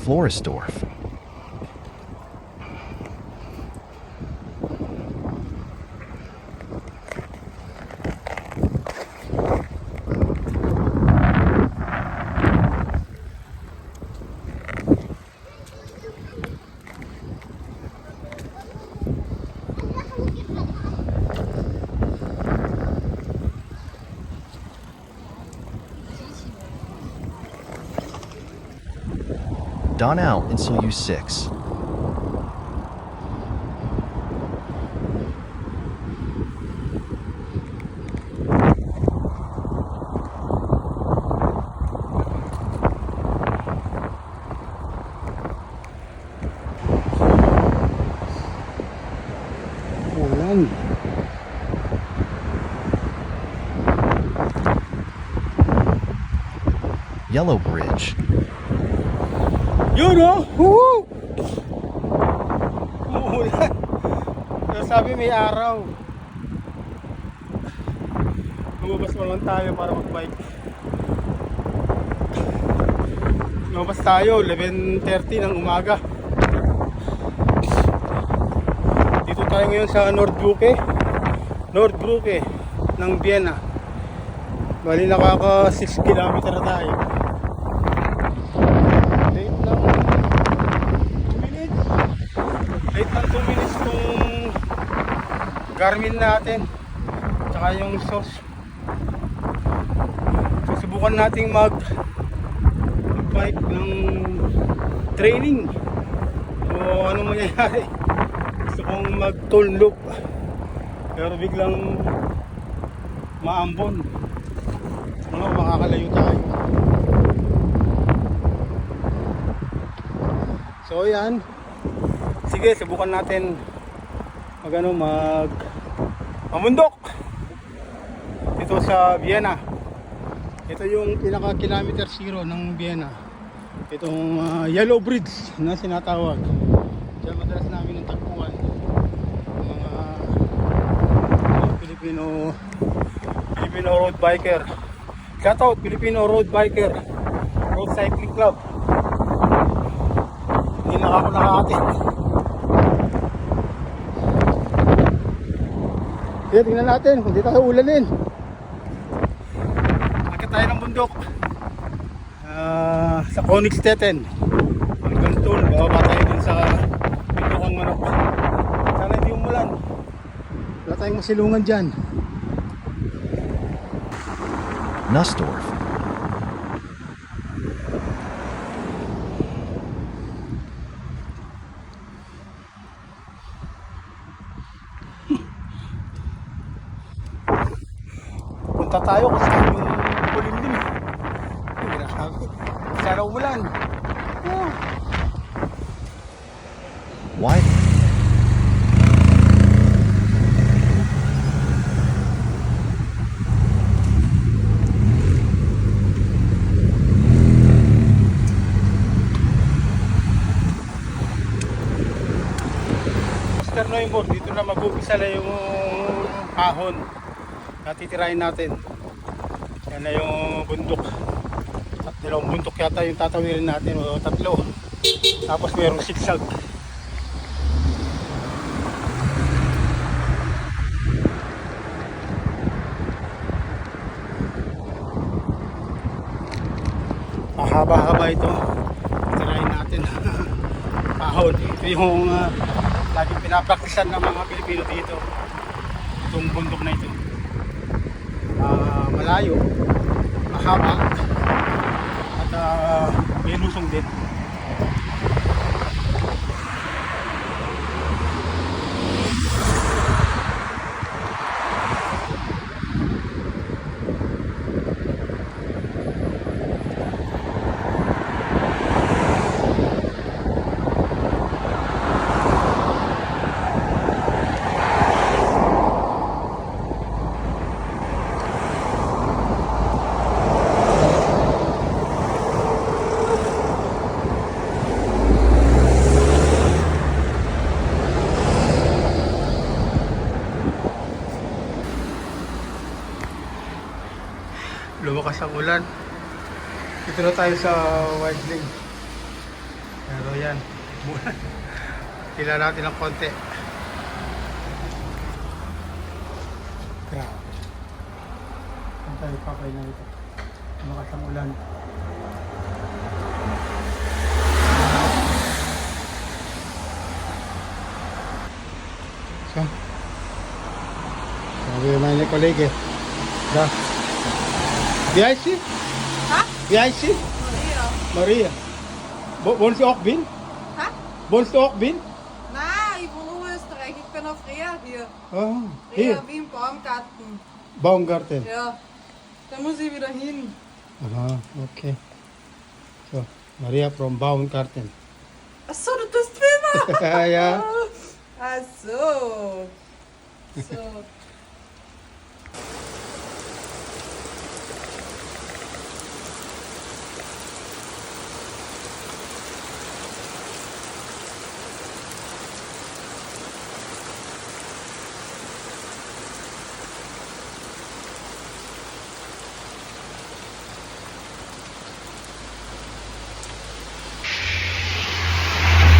Floresdorf. Donauinsel U6. Ulan. Yellow Bridge. Yun oh! Woo! Umuulan. Pero sabi may araw. Lumabas naman tayo para mag-bike. Lumabas tayo 11:30 ng umaga. Dito tayo ngayon sa Nordbrücke ng Vienna. Bali nakaka 6 kilometer na tayo. Late lang 2 minutes tong Garmin natin tsaka yung sauce. Susubukan nating mag-bike ng training. So ano mangyayari? Gusto kong mag-Tulln loop pero biglang maambon. Ano, makakalayo tayo. So yan. Sige, subukan natin mamundok dito sa Vienna. Ito yung pinaka kilometer 0 ng Vienna. Itong Yellow Bridge na sinatawag. Diyan madalas namin ang tagpuan mga Filipino road biker. Shout out Filipino road biker, road cycling club. Hindi na ako nakakatin. Kaya tingnan natin kung di tayo ulanin. Akit tayo ng bundok sa Konigstetten hanggang Tulln. Bababa tayo dun sa Bituang Manok. Sana hindi umulan. Wala tayong masilungan dyan. Nussdorf. Punta tayo kasi yung kulimlim. Grabe. Sana umulan. Why? Dito na mag-umpisa na yung ahon na titirahin natin. Yan na yung bundok. Dalawang bundok yata yung tatawirin natin o tatlo. Tapos mayroong sigsag. Mahaba-haba ito. Titirahin natin. Ahon. Ito yung laging pinapraktisan ng mga Pilipino dito. Itong bundok na ito. Malayo, mahaba, at may lusong din. Lumakas ang ulan. Dito na tayo sa Wide Lane. Pero yan, tila natin ng konti. Grabe. Saan tayo papay na ito? Malakas ang ulan. So, sabi naman niya kolege. Da. BIC? Ha? BIC? Maria. Maria. Wohnst du auch Wien? Ha? Wohnst du auch Wien? Nein, ich wohne in Österreich. Ich bin auf Reha hier. Ah, Reha hier. Wien, Baumgarten. Baumgarten. Ja. Da muss ich wieder hin. Aha, okay. So, Maria from Baumgarten. Achso, du bist Filmer. Ja. Ach so. So.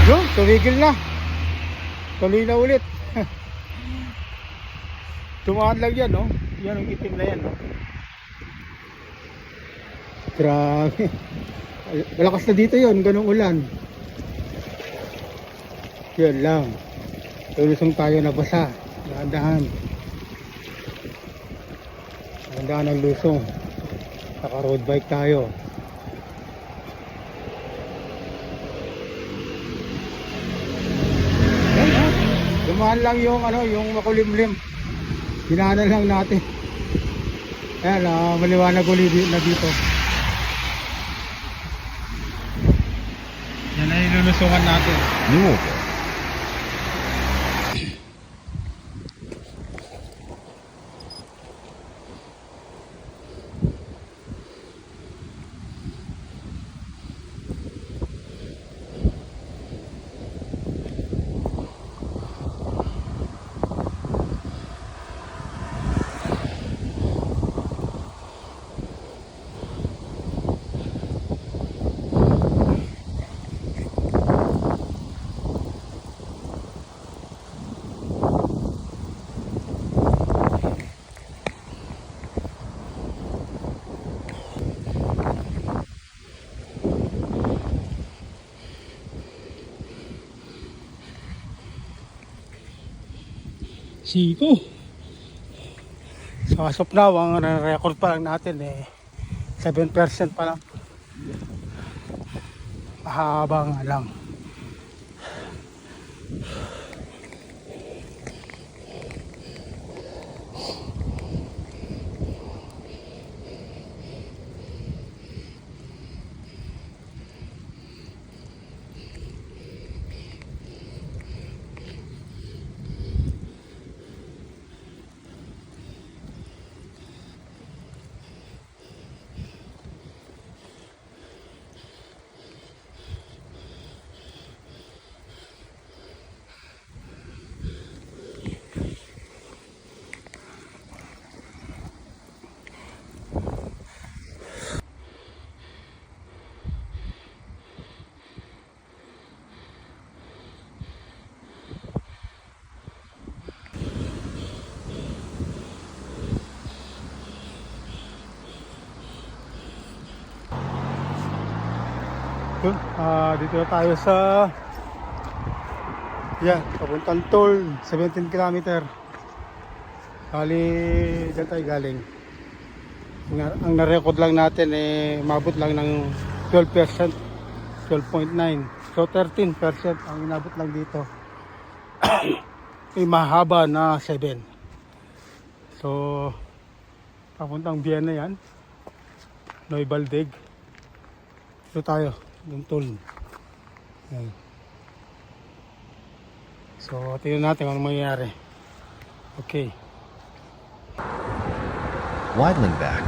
Yun, tumigil na. Tuloy na ulit. Tumaan lang yan, no? Yan ang itim na yan, no? Grabe. Malakas na dito yun, ganung ulan. Yun lang. Tulusong tayo na basa. Dahan-dahan. Dahan-dahan ang lusong. Saka road bike tayo. Dumaan lang yung yung makulimlim. Hinaanan lang natin. Ayan, maliwanag ulit na dito. Yan ay lulusungan natin. Louisville. Siko. So as of now, ang record pa lang natin 7% pa lang. Mahaba nga lang. Yun, dito na tayo sa papuntang Tulln, 17 km. Kali dyan tayo galing. Ang na-record lang natin mabot lang ng 12%, 12.9. So 13% ang inabot lang dito. May mahaba na 7. So papuntang Vienna yan, Neubaldig. Ito tayo yung Tulln. Ayan. So tingnan natin kung ano mangyayari. Okay. Widling back.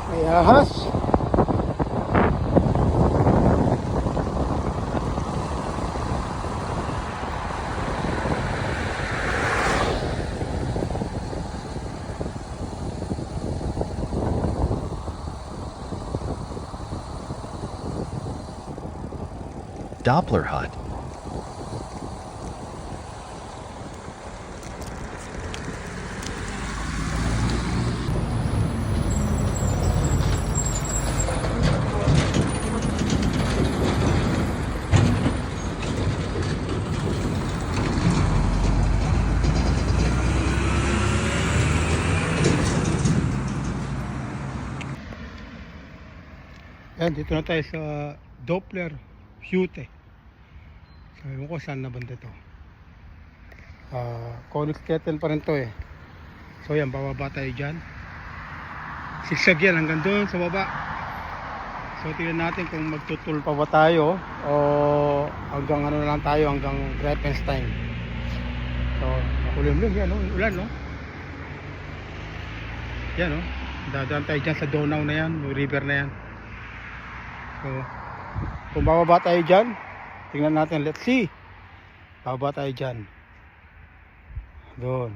May ahas. Doppler hut. Yan, dito na tayo sa Doppler Hute. So, ewan ko saan na banda to. Koenigsegg pa rin to eh. So yan, bababa tayo dyan. Sigsag yan hanggang doon sa baba. So tingnan natin kung magtutul pa ba tayo o hanggang ano na lang tayo, hanggang Greifenstein. So makulimlim yan, no? Ulan, no? Yan, no? Dadaan tayo dyan sa Donau na yan, yung river na yan. So kung bababa tayo dyan, tingnan natin, let's see. Bababa tayo dyan. Doon.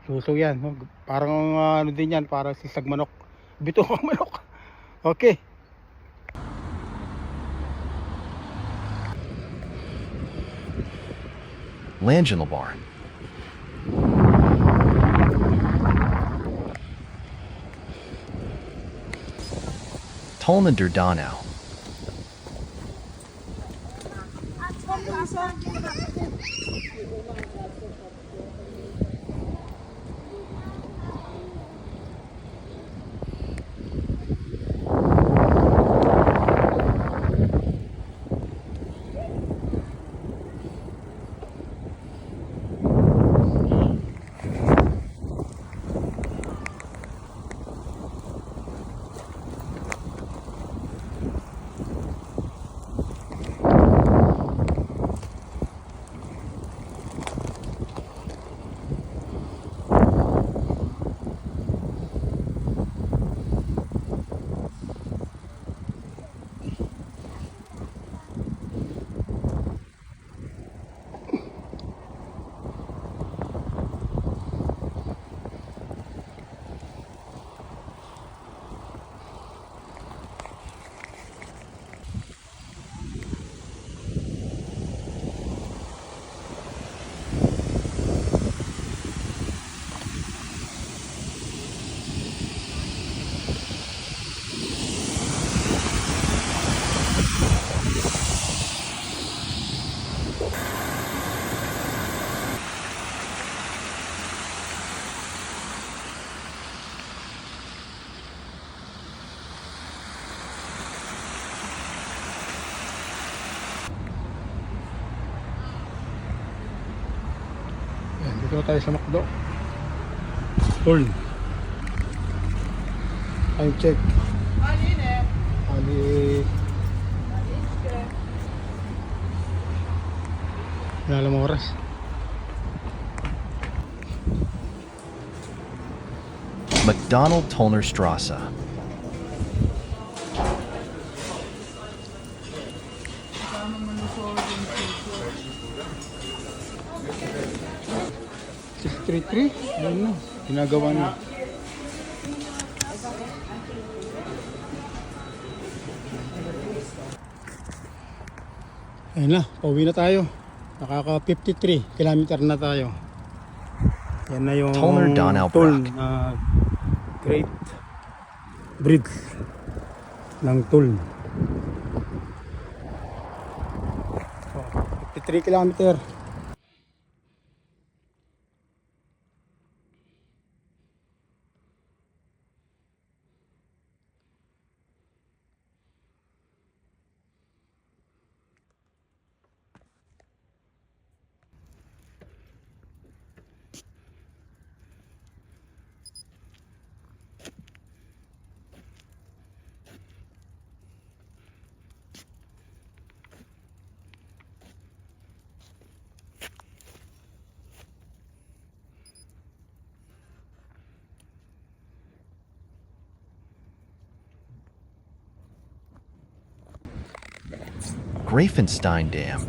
Suso yan, no? Parang ano din yan, parang sisag manok. Bito kang manok. Okay. Langenelbarn. Tulln der Donau. Dito tayo sa McDo. Tulln. Time check. Ali. Wala lang oras. McDonald Tullner Strasse. Ayun na, ginagawa na. Ayun na, pauwi na tayo. Nakaka 53 kilometer na tayo. Yan na yung Tulln Donauradweg. Tulln, Great Bridge ng Tulln. So, 53 kilometer. Grafenstein Dam.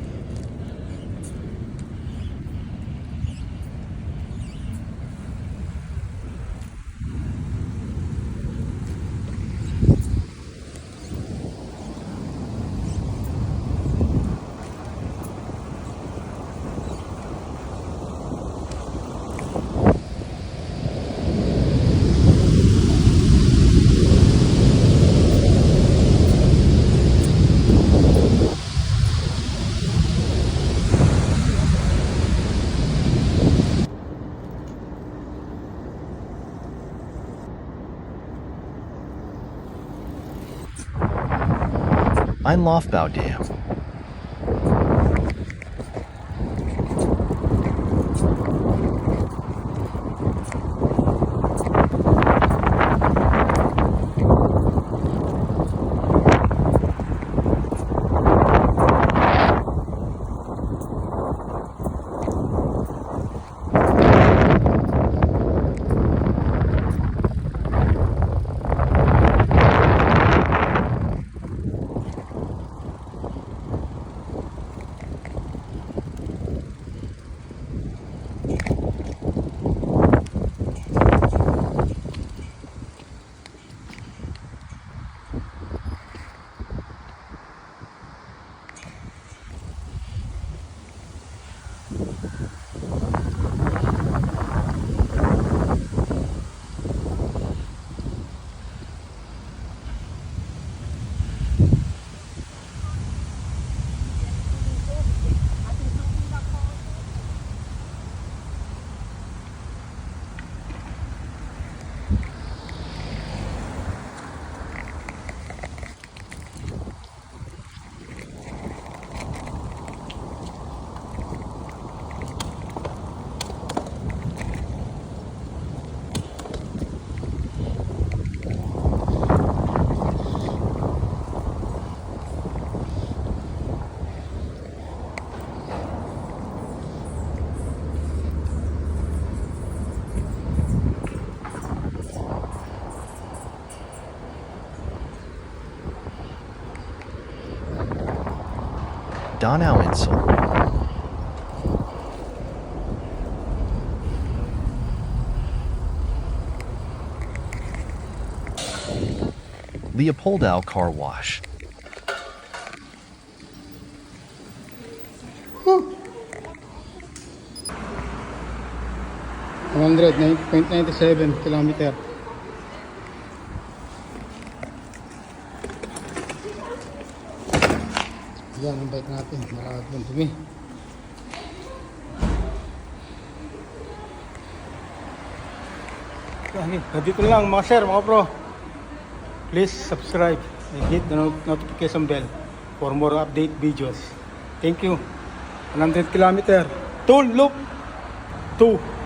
Einlaufbau Dam. Donauinsel. Leopoldau Car Wash. Whew. 100.97 kilometer. Yan ang bike natin, maraming dumi. Dito lang mga sir, mga pro. Please subscribe and hit the notification bell for more update videos. Thank you. 100 kilometer. Tulln Loop 2.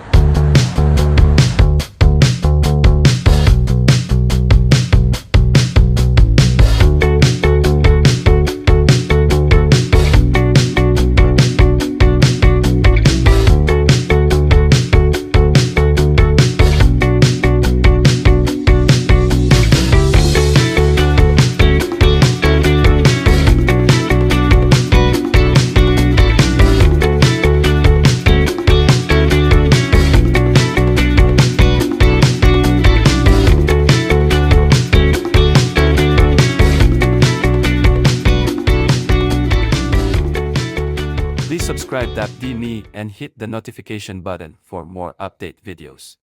Please subscribe DapDi me and hit the notification button for more update videos.